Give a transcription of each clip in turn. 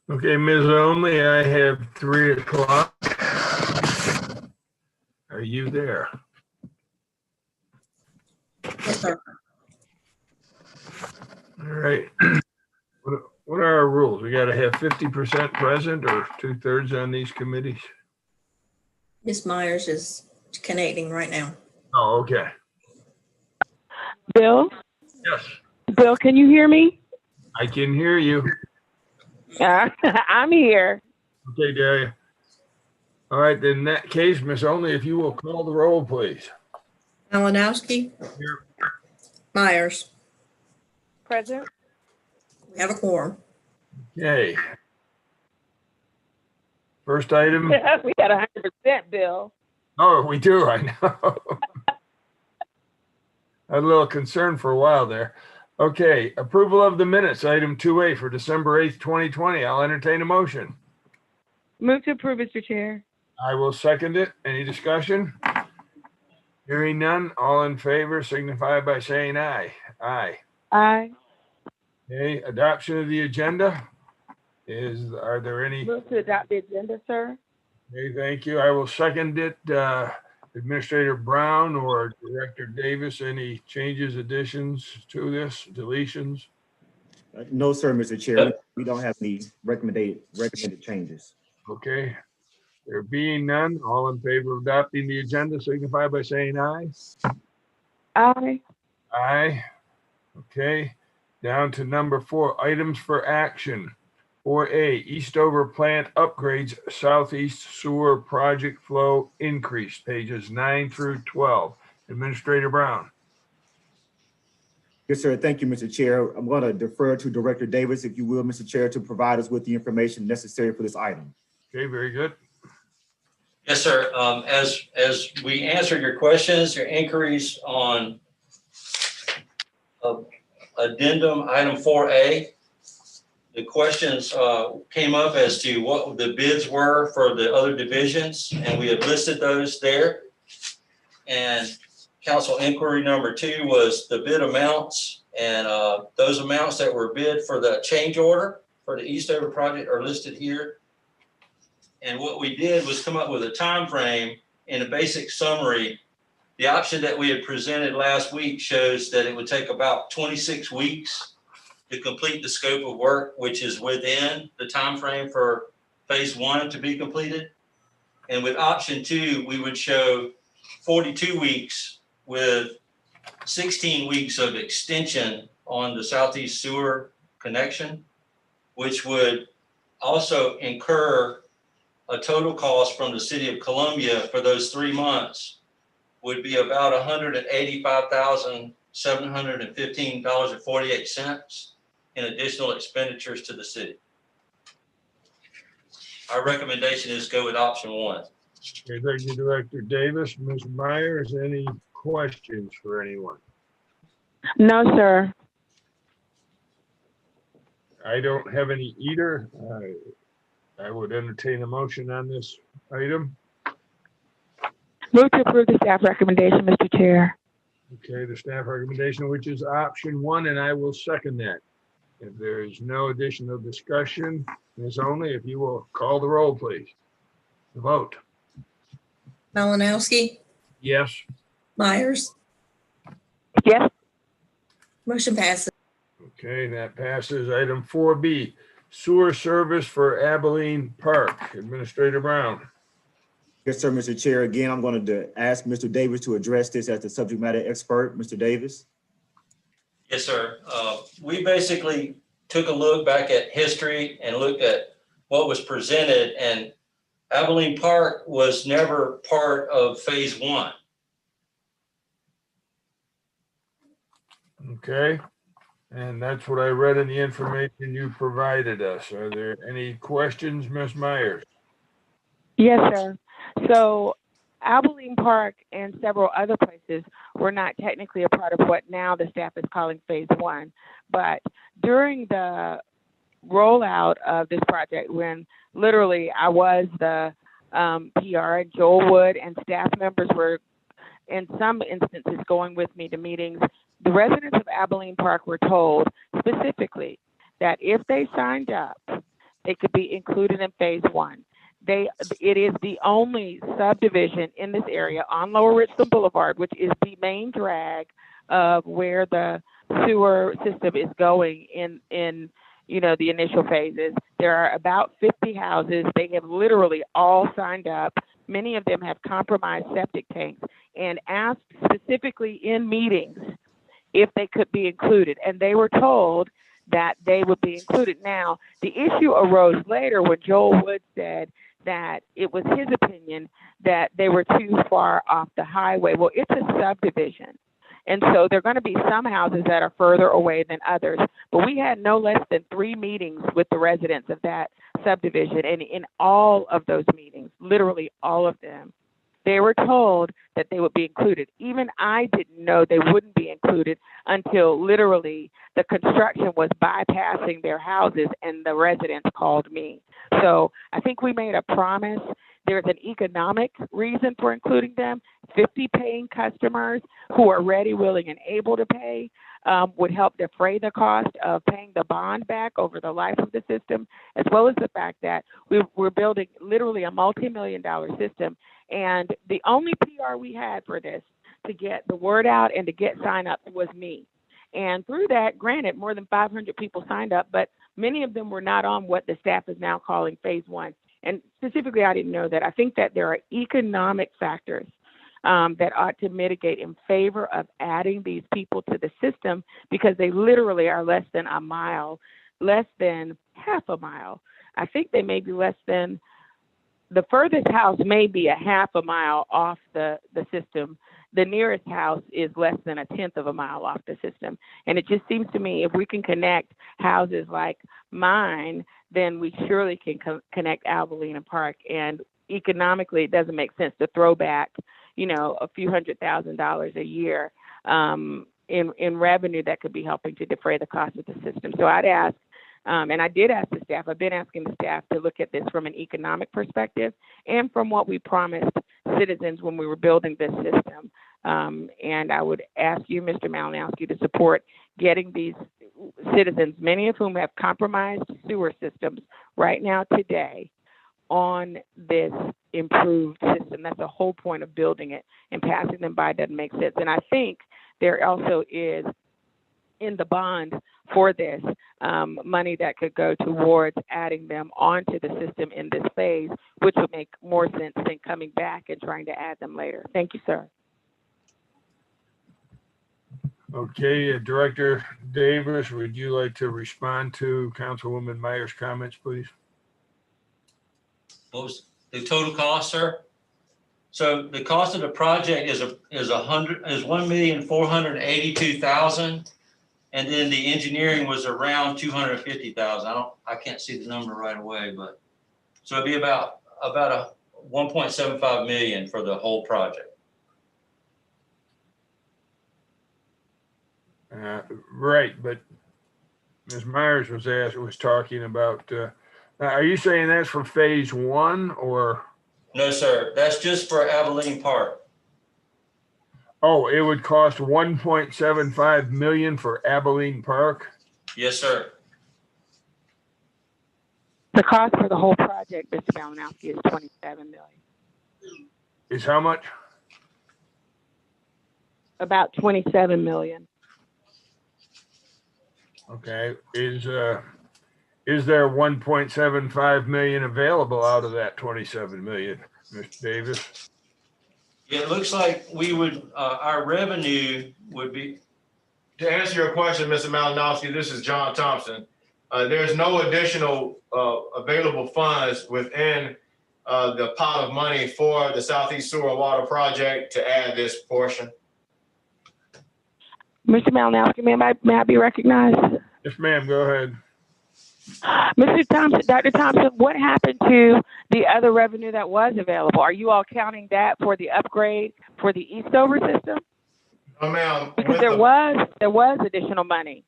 Okay, Ms. Only, I have 3 o'clock. Are you there? Yes, sir. All right. What are our rules? We got to have 50% present or 2/3 on these committees? Ms. Myers is connecting right now. Oh, okay. Bill? Yes, Bill, can you hear me? I can hear you. I'm here. Okay, Daria. All right, then in that case, Ms. Only, if you will call the roll, please. Malinowski, Here. Myers, Present? we have a quorum. Okay. First item. We got 100%, Bill. Oh, we do, I know. I had a little concern for a while there. Okay, approval of the minutes, item 2A for December 8th, 2020. I'll entertain a motion. Move to approve, Mr. Chair. I will second it. Any discussion? Hearing none, all in favor signify by saying aye. Aye. Aye. Okay, adoption of the agenda. Are there any? Move to adopt the agenda, sir. Okay, thank you. I will second it. Administrator Brown or Director Davis, any changes, additions to this, deletions? No, sir, Mr. Chair. We don't have any recommended changes. Okay. There being none, all in favor of adopting the agenda signify by saying aye. Aye. Aye. Okay. Down to number 4, items for action. 4A, Eastover plant upgrades, southeast sewer project flow increase, pages 9 through 12. Administrator Brown. Yes, sir. Thank you, Mr. Chair. I'm going to defer to Director Davis, if you will, Mr. Chair, to provide us with the information necessary for this item. Okay, very good. Yes, sir. As we answered your questions, your inquiries on addendum item 4A, the questions came up as to what the bids were for the other divisions, and we have listed those there. And council inquiry number 2 was the bid amounts, and those amounts that were bid for the change order for the Eastover project are listed here. And what we did was come up with a time frame in a basic summary. The option that we had presented last week shows that it would take about 26 weeks to complete the scope of work, which is within the time frame for phase 1 to be completed. And with option 2, we would show 42 weeks with 16 weeks of extension on the southeast sewer connection, which would also incur a total cost from the city of Columbia for those 3 months would be about $185,715.48 in additional expenditures to the city. Our recommendation is go with option 1. Okay, thank you, Director Davis. Ms. Myers, any questions for anyone? No, sir. I don't have any either. I would entertain a motion on this item. Move to approve the staff recommendation, Mr. Chair. Okay, the staff recommendation, which is option 1, and I will second that. If there is no additional discussion, Ms. Only, if you will call the roll, please. The vote. Malinowski, Yes. Myers, Yes. motion passes. Okay, that passes. Item 4B, sewer service for Abilene Park. Administrator Brown. Yes, sir, Mr. Chair. Again, I'm going to ask Mr. Davis to address this as the subject matter expert. Mr. Davis. Yes, sir. We basically took a look back at history and looked at what was presented, and Abilene Park was never part of phase 1. Okay, and that's what I read in the information you provided us. Are there any questions, Ms. Myers? Yes, sir. So Abilene Park and several other places were not technically a part of what now the staff is calling phase 1. But during the rollout of this project, when literally I was the PR, Joel Wood and staff members were in some instances going with me to meetings, the residents of Abilene Park were told specifically that if they signed up they could be included in phase one. It is the only subdivision in this area on Lower Richland Boulevard, which is the main drag of where the sewer system is going in the initial phases. There are about 50 houses. They have literally all signed up. Many of them have compromised septic tanks and asked specifically in meetings if they could be included. And they were told that they would be included. Now, the issue arose later when Joel Wood said that it was his opinion that they were too far off the highway. Well, it's a subdivision. And so there are going to be some houses that are further away than others. But we had no less than 3 meetings with the residents of that subdivision. And in all of those meetings, literally all of them, they were told that they would be included. Even I didn't know they wouldn't be included until literally the construction was bypassing their houses and the residents called me. So I think we made a promise. There's an economic reason for including them. 50 paying customers who are ready, willing, and able to pay would help defray the cost of paying the bond back over the life of the system, as well as the fact that we're building literally a multi-million-dollar system. And the only PR we had for this to get the word out and to get sign-ups was me. And through that, granted, more than 500 people signed up, but many of them were not on what the staff is now calling phase one. And specifically, I didn't know that. I think that there are economic factors that ought to mitigate in favor of adding these people to the system, because they literally are less than a mile, less than half a mile. I think they may be less than, the furthest house may be a half a mile off the system. The nearest house is less than a 1/10 of a mile off the system. And it just seems to me if we can connect houses like mine, then we surely can connect Abilene and Park. And economically, it doesn't make sense to throw back, a few $100,000 a year in revenue that could be helping to defray the cost of the system. So I'd ask, and I did ask the staff, I've been asking the staff to look at this from an economic perspective and from what we promised citizens when we were building this system. And I would ask you, Mr. Malinowski, to support getting these citizens, many of whom have compromised sewer systems right now today, on this improved system. That's the whole point of building it, and passing them by doesn't make sense. And I think there also is in the bond for this money that could go towards adding them onto the system in this phase, which would make more sense than coming back and trying to add them later. Thank you, sir. Okay, Director Davis, would you like to respond to Councilwoman Meyer's comments, please? What was the total cost, sir? So the cost of the project is $1,482,000, and then the engineering was around $250,000. I can't see the number right away, but so it'd be about a 1.75 million for the whole project. Right, but Ms. Myers was talking about. Are you saying that's for phase one or? No, sir. That's just for Abilene Park. Oh, it would cost 1.75 million for Abilene Park? Yes, sir. The cost for the whole project, Mr. Malinowski, is $27 million. Is how much? About $27 million. Okay. Is there 1.75 million available out of that 27 million, Mr. Davis? It looks like we would, our revenue would be. To answer your question, Mr. Malinowski, this is John Thompson. There's no additional available funds within the pot of money for the Southeast Sewer and Water Project to add this portion. Mr. Malinowski, may I be recognized? Yes, ma'am. Go ahead. Mr. Thompson, Dr. Thompson, what happened to the other revenue that was available? Are you all counting that for the upgrade for the Eastover system? No, ma'am. Because there was additional money.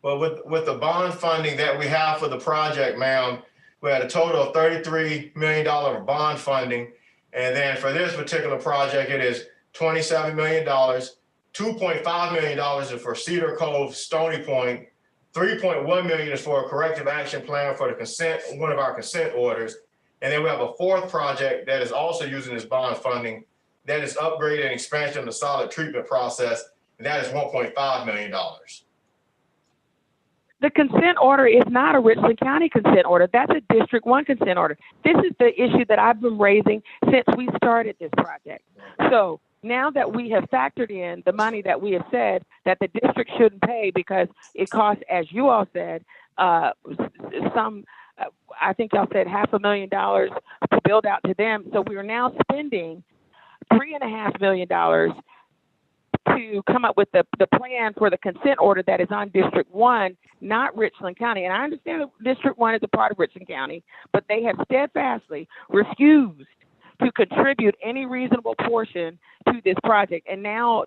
Well, with the bond funding that we have for the project, ma'am, we had a total of $33 million of bond funding. And then for this particular project, it is $27 million. $2.5 million is for Cedar Cove, Stony Point, 3.1 million is for a corrective action plan for the consent, one of our consent orders. And then we have a fourth project that is also using this bond funding that is upgraded and expansion of the solid treatment process. And that is $1.5 million. The consent order is not a Richland County consent order. That's a District 1 consent order. This is the issue that I've been raising since we started this project. So now that we have factored in the money that we have said that the district shouldn't pay because it costs, as you all said, I think y'all said $500,000 to build out to them. So we are now spending $3.5 million to come up with the plan for the consent order that is on District 1, not Richland County. And I understand that District 1 is a part of Richland County, but they have steadfastly refused to contribute any reasonable portion to this project. And now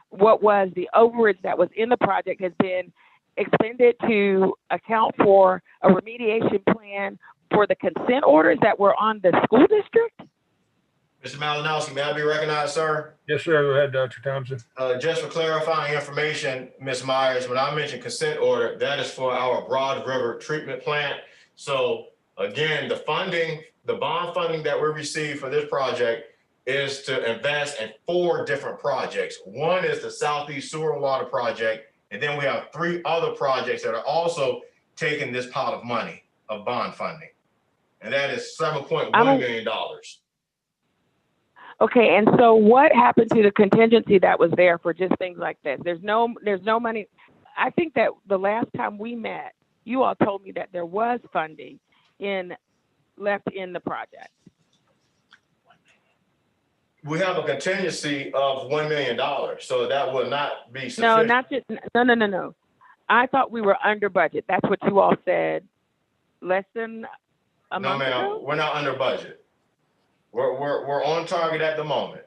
what was the overage that was in the project has been expended to account for a remediation plan for the consent orders that were on the school district. Mr. Malinowski, may I be recognized, sir? Yes, sir. Go ahead, Dr. Thompson. Just for clarifying information, Ms. Myers, when I mentioned consent order, that is for our Broad River treatment plant. So again, the funding, the bond funding that we received for this project is to invest in 4 different projects. One is the Southeast Sewer and Water Project, and then we have 3 other projects that are also taking this pot of money of bond funding. And that is $7.1 million. Okay, and so what happened to the contingency that was there for just things like this? There's no money. I think that the last time we met, you all told me that there was funding left in the project. We have a contingency of $1 million, so that will not be sufficient. No, not just, no. I thought we were under budget. That's what you all said less than a month ago? No, ma'am, we're not under budget. We're on target at the moment.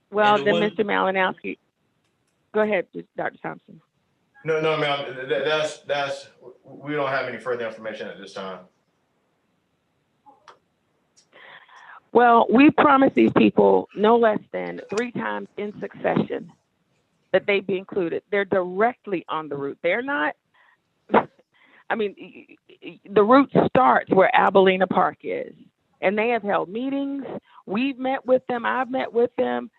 Well, then, Mr. Malinowski, go ahead, Dr. Thompson. No, ma'am, that's, we don't have any further information at this time. Well, we promised these people no less than 3 times in succession that they'd be included. They're directly on the route. They're not, I mean, the route starts where Abilena Park is. And they have held meetings. We've met with them. I've met with them.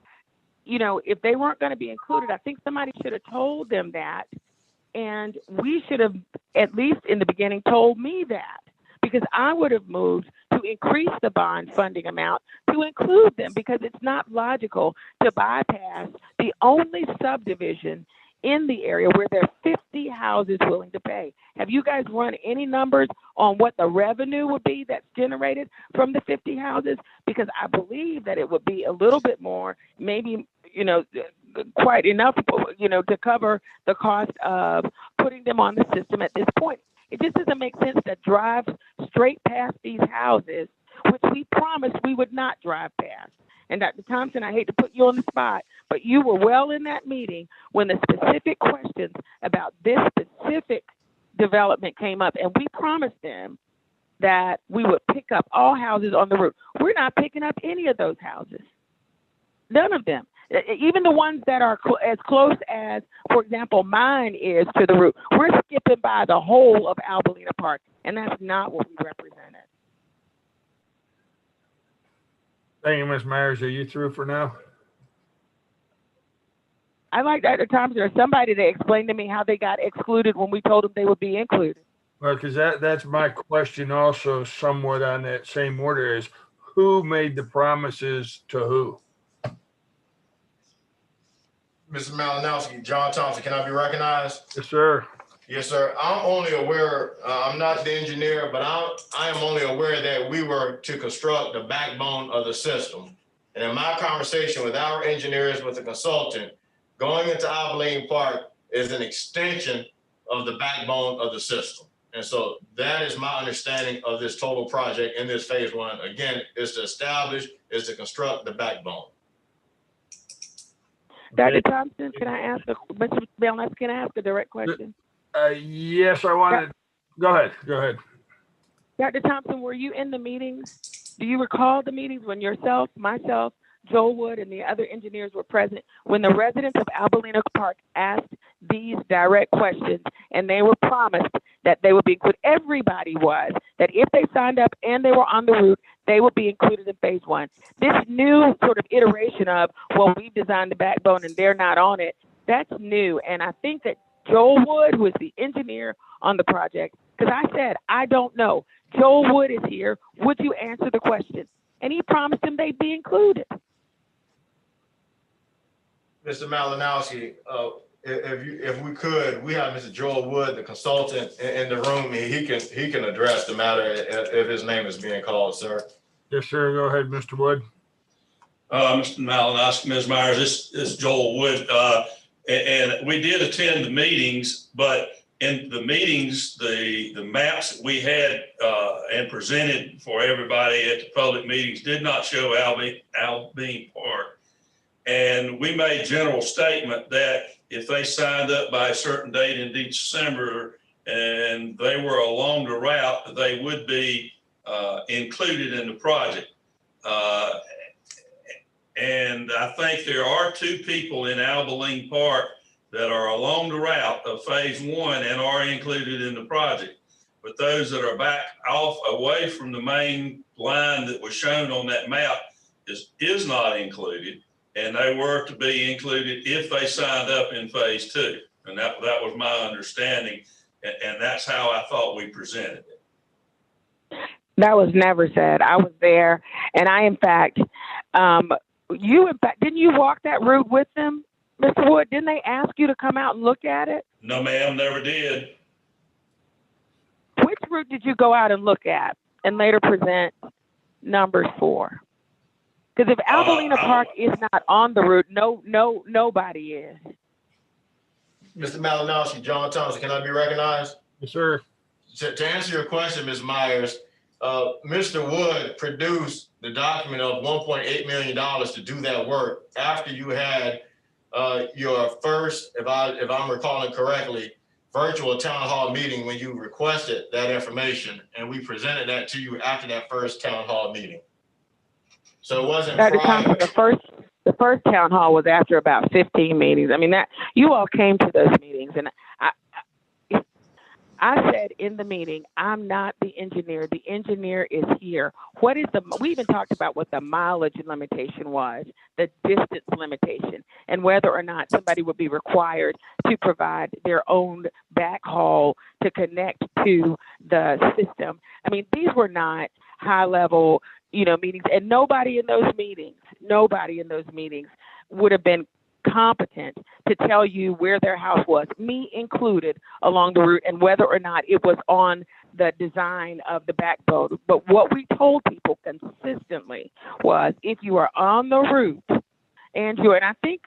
You know, if they weren't going to be included, I think somebody should have told them that. And we should have, at least in the beginning, told me that. Because I would have moved to increase the bond funding amount to include them, because it's not logical to bypass the only subdivision in the area where there are 50 houses willing to pay. Have you guys run any numbers on what the revenue would be that's generated from the 50 houses? Because I believe that it would be a little bit more, maybe, you know, quite enough, you know, to cover the cost of putting them on the system at this point. It just doesn't make sense to drive straight past these houses, which we promised we would not drive past. And Dr. Thompson, I hate to put you on the spot, but you were well in that meeting when the specific questions about this specific development came up, and we promised them that we would pick up all houses on the route. We're not picking up any of those houses. None of them. Even the ones that are as close as, for example, mine is to the route. We're skipping by the whole of Abilena Park, and that's not what we represented. Thank you, Ms. Myers. Are you through for now? I'd like Dr. Thompson or somebody to explain to me how they got excluded when we told them they would be included. Well, because that's my question also, somewhat on that same order, is who made the promises to who? Mr. Malinowski, John Thompson, can I be recognized? Yes, sir. Yes, sir. I'm only aware, I'm not the engineer, but I am only aware that we were to construct the backbone of the system. And in my conversation with our engineers, with the consultant, going into Abilene Park is an extension of the backbone of the system. And so that is my understanding of this total project in this phase 1. Again, is to establish, is to construct the backbone. Dr. Thompson, can I ask Mr. Belknap, can I ask a direct question? Yes, I wanted. Go ahead. Dr. Thompson, were you in the meetings? Do you recall the meetings when yourself, myself, Joel Wood and the other engineers were present when the residents of Albalena Park asked these direct questions, and they were promised that they would be included. Everybody was, that if they signed up and they were on the route, they would be included in phase one. This new sort of iteration of, well, we've designed the backbone and they're not on it, that's new. And I think that Joel Wood, who is the engineer on the project, because I said, I don't know. Joel Wood is here. Would you answer the question? And he promised them they'd be included. Mr. Malinowski, if we could, we have Mr. Joel Wood, the consultant in the room. He can address the matter if his name is being called, sir. Yes, sir. Go ahead, Mr. Wood. Mr. Malinowski, Ms. Myers, this is Joel Wood. And we did attend the meetings, but in the meetings, the maps that we had and presented for everybody at the public meetings did not show Albean Park. And we made general statement that if they signed up by a certain date in December and they were along the route, that they would be included in the project. And I think there are 2 people in Albalene Park that are along the route of phase one and are included in the project. But those that are back off away from the main line that was shown on that map is not included. And they were to be included if they signed up in phase two. And that was my understanding. And that's how I thought we presented it. That was never said. I was there. And I, in fact, didn't you walk that route with them, Mr. Wood? Didn't they ask you to come out and look at it? No, ma'am, never did. Which route did you go out and look at and later present numbers for? Because if Albalena Park is not on the route, nobody is. Mr. Malinowski, John Thompson, can I be recognized? Yes, sir. To answer your question, Ms. Myers, Mr. Wood produced the document of $1.8 million to do that work after you had your first, if I'm recalling correctly, virtual town hall meeting when you requested that information, and we presented that to you after that first town hall meeting. So it wasn't prior. The first town hall was after about 15 meetings. I mean, that you all came to those meetings, and I said in the meeting, I'm not the engineer. The engineer is here. We even talked about what the mileage limitation was, the distance limitation, and whether or not somebody would be required to provide their own backhaul to connect to the system. I mean, these were not high level, meetings, and nobody in those meetings would have been competent to tell you where their house was, me included, along the route, and whether or not it was on the design of the backbone. But what we told people consistently was, if you are on the route, and I think,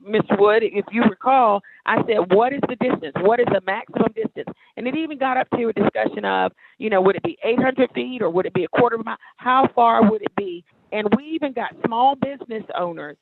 Mr. Wood, if you recall, I said, what is the distance? What is the maximum distance? And it even got up to a discussion of, would it be 800 feet or would it be a quarter of a mile? How far would it be? And we even got small business owners.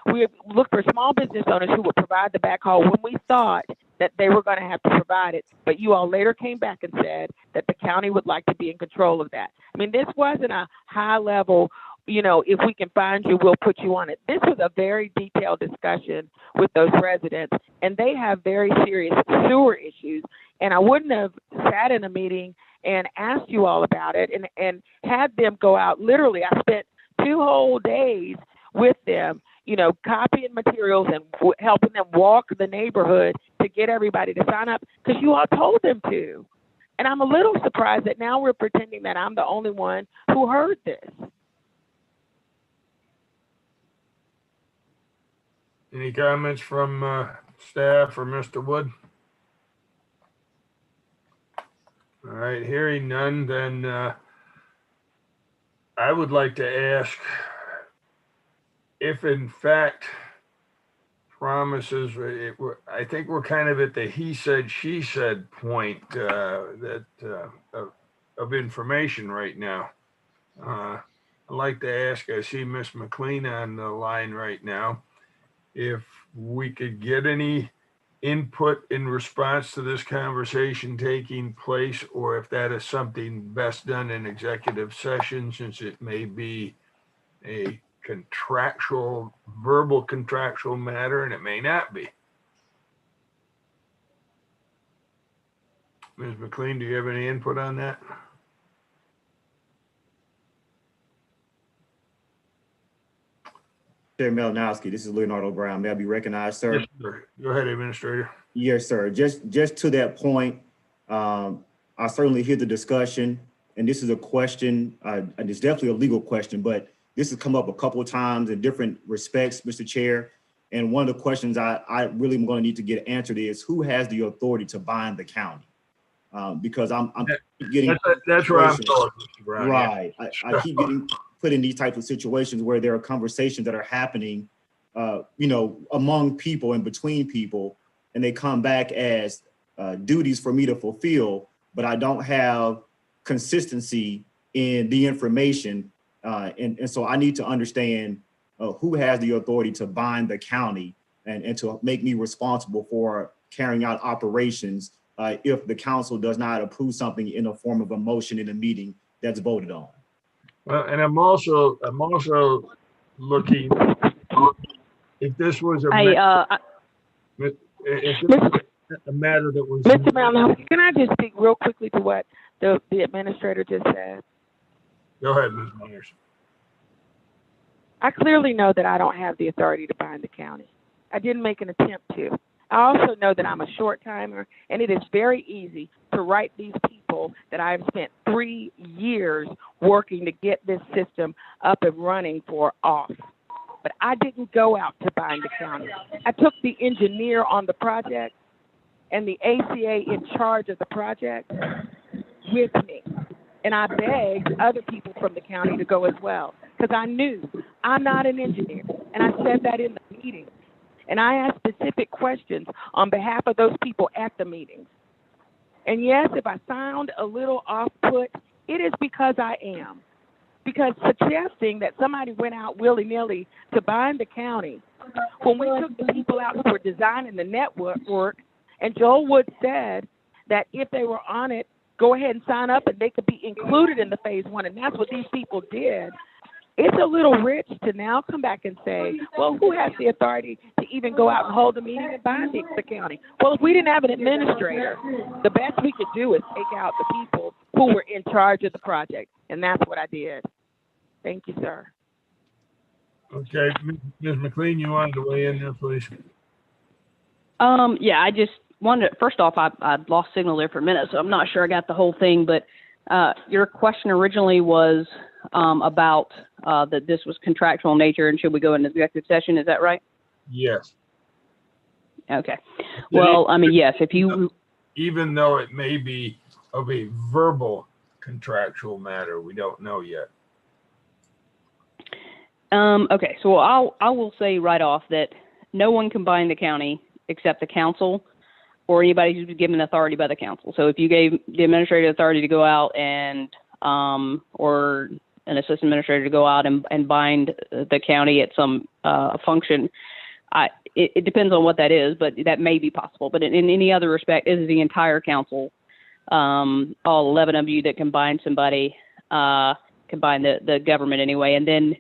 We looked for small business owners who would provide the backhaul when we thought that they were going to have to provide it. But you all later came back and said that the county would like to be in control of that. I mean, this wasn't a high level, if we can find you, we'll put you on it. This was a very detailed discussion with those residents, and they have very serious sewer issues. And I wouldn't have sat in a meeting and asked you all about it and had them go out. Literally, I spent 2 whole days with them, copying materials and helping them walk the neighborhood to get everybody to sign up, because you all told them to. And I'm a little surprised that now we're pretending that I'm the only one who heard this. Any comments from staff or Mr. Wood? All right, hearing none, then I would like to ask if in fact promises, I think we're kind of at the he said, she said point of information right now. I'd like to ask, I see Miss McLean on the line right now, if we could get any input in response to this conversation taking place, or if that is something best done in executive session, since it may be a verbal contractual matter, and it may not be. Ms. McLean, do you have any input on that? Chair Malinowski, this is Leonardo Brown. May I be recognized, sir? Yes, sir. Go ahead, Administrator. Yes, sir. Just to that point, I certainly hear the discussion, and this is a question, and it's definitely a legal question, but this has come up a couple of times in different respects, Mr. Chair. And one of the questions I really am going to need to get answered is who has the authority to bind the county? Because I'm getting that's where I'm going, Mr. Brown. right. I keep getting put in these types of situations where there are conversations that are happening, among people and between people, and they come back as duties for me to fulfill, but I don't have consistency in the information. And so I need to understand who has the authority to bind the county and to make me responsible for carrying out operations if the council does not approve something in the form of a motion in a meeting that's voted on. Well, and I'm also looking, if this was a matter that was. Mr. Malinowski, can I just speak real quickly to what the administrator just said? Go ahead, Ms. Myers. I clearly know that I don't have the authority to bind the county. I didn't make an attempt to. I also know that I'm a short timer, and it is very easy to write these people that I've spent 3 years working to get this system up and running for off. But I didn't go out to bind the county. I took the engineer on the project and the ACA in charge of the project with me. And I begged other people from the county to go as well, because I knew I'm not an engineer. And I said that in the meeting. And I asked specific questions on behalf of those people at the meetings. And yes, if I sound a little off-put, it is because I am. Because suggesting that somebody went out willy-nilly to bind the county, when we took the people out who were designing the network, and Joel Wood said that if they were on it, go ahead and sign up and they could be included in the phase one, and that's what these people did. It's a little rich to now come back and say, well, who has the authority to even go out and hold a meeting and bind the county? Well, if we didn't have an administrator, the best we could do is take out the people who were in charge of the project, and that's what I did. Thank you, sir. Okay, Ms. McLean, you wanted to weigh in there, please? Yeah, I just wanted to, first off, I lost signal there for a minute, so I'm not sure I got the whole thing, but your question originally was about that this was contractual in nature and should we go into executive session, is that right? Yes. Okay. Well, I mean, yes, if you... Even though it may be of a verbal contractual matter, we don't know yet. Okay, so I will say right off that no one can bind the county except the council or anybody who's been given authority by the council. So if you gave the administrative authority to go out and or an assistant administrator to go out and bind the county at some function, it depends on what that is, but that may be possible. But in any other respect, it is the entire council, all 11 of you that can bind somebody, can bind the government anyway. And then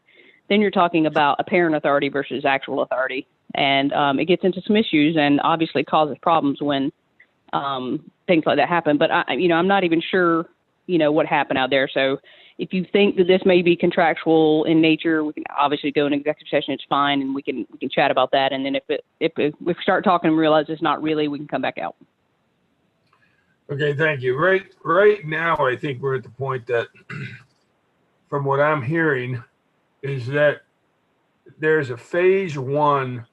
you're talking about apparent authority versus actual authority. And it gets into some issues and obviously causes problems when things like that happen. But I'm not even sure, what happened out there. So if you think that this may be contractual in nature, we can obviously go in executive session. It's fine, and we can chat about that. And then if we start talking and realize it's not really, we can come back out. Okay, thank you. Right now, I think we're at the point that, from what I'm hearing, is that there's a phase one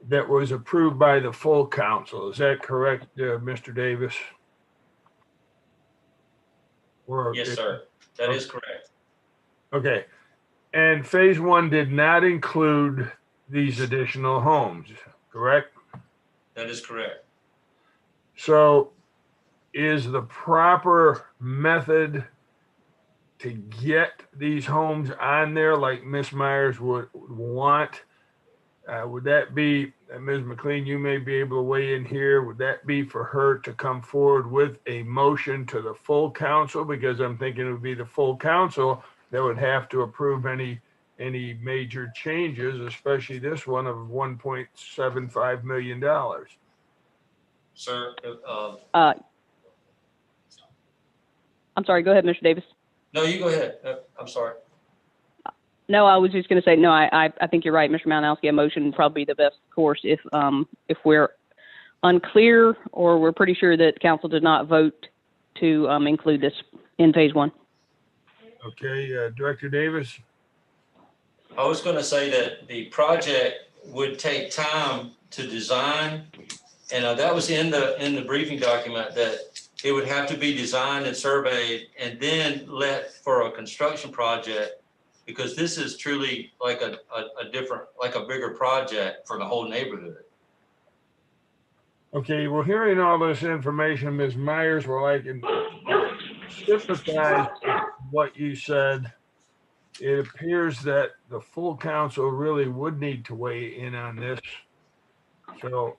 that was approved by the full council. Is that correct, Mr. Davis? Yes, sir. That is correct. Okay. And phase one did not include these additional homes, correct? That is correct. So is the proper method to get these homes on there like Ms. Myers would want? Would that be, Ms. McLean, you may be able to weigh in here, would that be for her to come forward with a motion to the full council? Because I'm thinking it would be the full council that would have to approve any any major changes, especially this one of $1.75 million. Sir, I'm sorry, go ahead, Mr. Davis. no, you go ahead. I'm sorry. No, I was just going to say, no, I think you're right, Mr. Malinowski. A motion would probably be the best course if we're unclear or we're pretty sure that council did not vote to include this in phase one. Okay, Director Davis? I was going to say that the project would take time to design, and that was in the briefing document, that it would have to be designed and surveyed and then let for a construction project, because this is truly like a different, like a bigger project for the whole neighborhood. Okay, well, hearing all this information, Ms. Myers, well, I can sympathize with what you said. It appears that the full council really would need to weigh in on this. So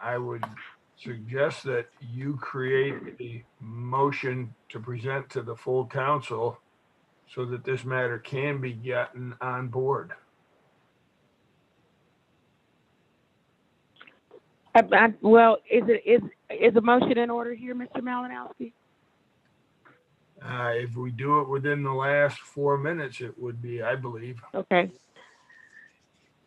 I would suggest that you create a motion to present to the full council so that this matter can be gotten on board. Well, is a motion in order here, Mr. Malinowski? If we do it within the last 4 minutes, it would be, I believe. Okay.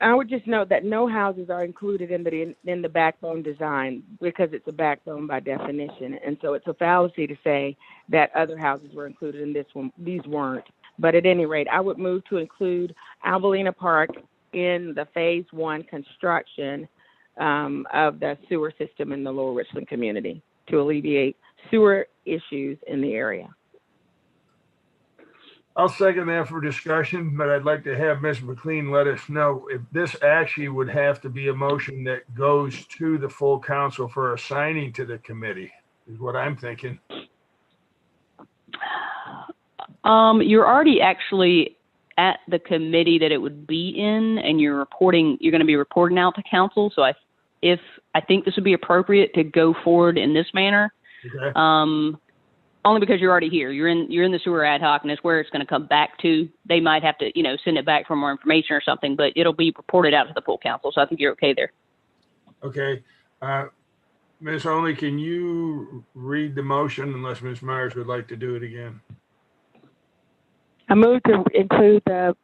I would just note that no houses are included in the backbone design because it's a backbone by definition. And so it's a fallacy to say that other houses were included in this one. These weren't. But at any rate, I would move to include Albalena Park in the phase one construction of the sewer system in the Lower Richland community to alleviate sewer issues in the area. I'll second that for discussion, but I'd like to have Ms. McLean let us know if this actually would have to be a motion that goes to the full council for assigning to the committee, is what I'm thinking. You're already actually at the committee that it would be in, and you're going to be reporting out to council. So I think this would be appropriate to go forward in this manner. Okay. Only because you're already here. You're in the sewer ad hoc, and it's where it's going to come back to. They might have to, send it back for more information or something, but it'll be reported out to the full council. So I think you're okay there. Okay. Ms. Only, can you read the motion unless Ms. Myers would like to do it again? I move to include the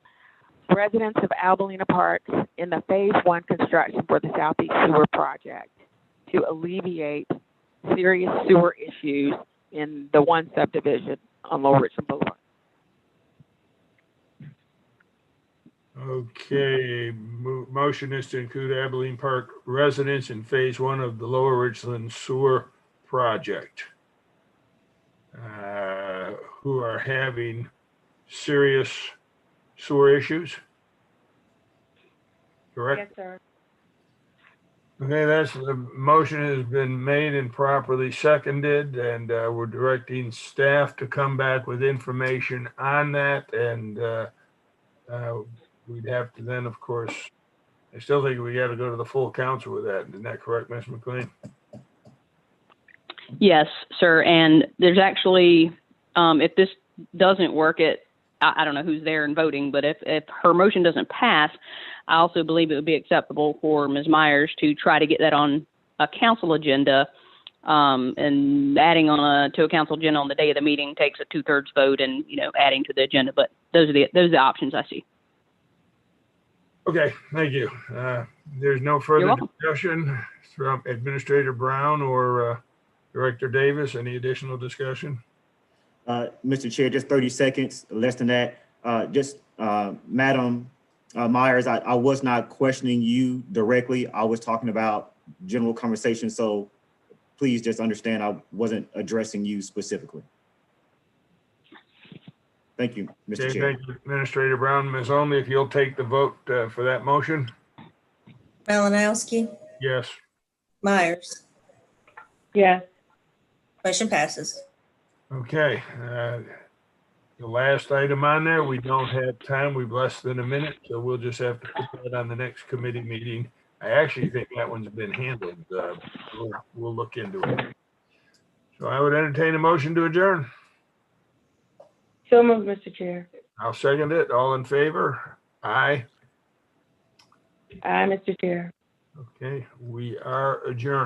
residents of Albalena Park in the phase one construction for the Southeast Sewer Project to alleviate serious sewer issues in the one subdivision on Lower Richland Boulevard. Okay, motion is to include Abilene Park residents in phase one of the Lower Richland Sewer Project who are having serious sewer issues. Correct? Yes, sir. Okay, the motion has been made and properly seconded, and we're directing staff to come back with information on that. And we'd have to then, of course, I still think we got to go to the full council with that. Isn't that correct, Ms. McLean? Yes, sir. And there's actually, if this doesn't work, I don't know who's there and voting, but if her motion doesn't pass, I also believe it would be acceptable for Ms. Myers to try to get that on a council agenda, and adding to a council agenda on the day of the meeting takes a 2/3 vote, and adding to the agenda. But those are the options I see. Okay, thank you. There's no further discussion from Administrator Brown or Director Davis. Any additional discussion? Mr. Chair, just 30 seconds, less than that. Madam Myers, I was not questioning you directly. I was talking about general conversation. So please just understand I wasn't addressing you specifically. Thank you, Mr. Chair. Thank you, Administrator Brown. Ms. Only, if you'll take the vote for that motion. Malinowski, Yes. Myers, Yes. motion passes. Okay. The last item on there, we don't have time. We've less than a minute, so we'll just have to put that on the next committee meeting. I actually think that one's been handled. We'll look into it. So I would entertain a motion to adjourn. So moved, Mr. Chair. I'll second it. All in favor? Aye. Aye, Mr. Chair. Okay, we are adjourned.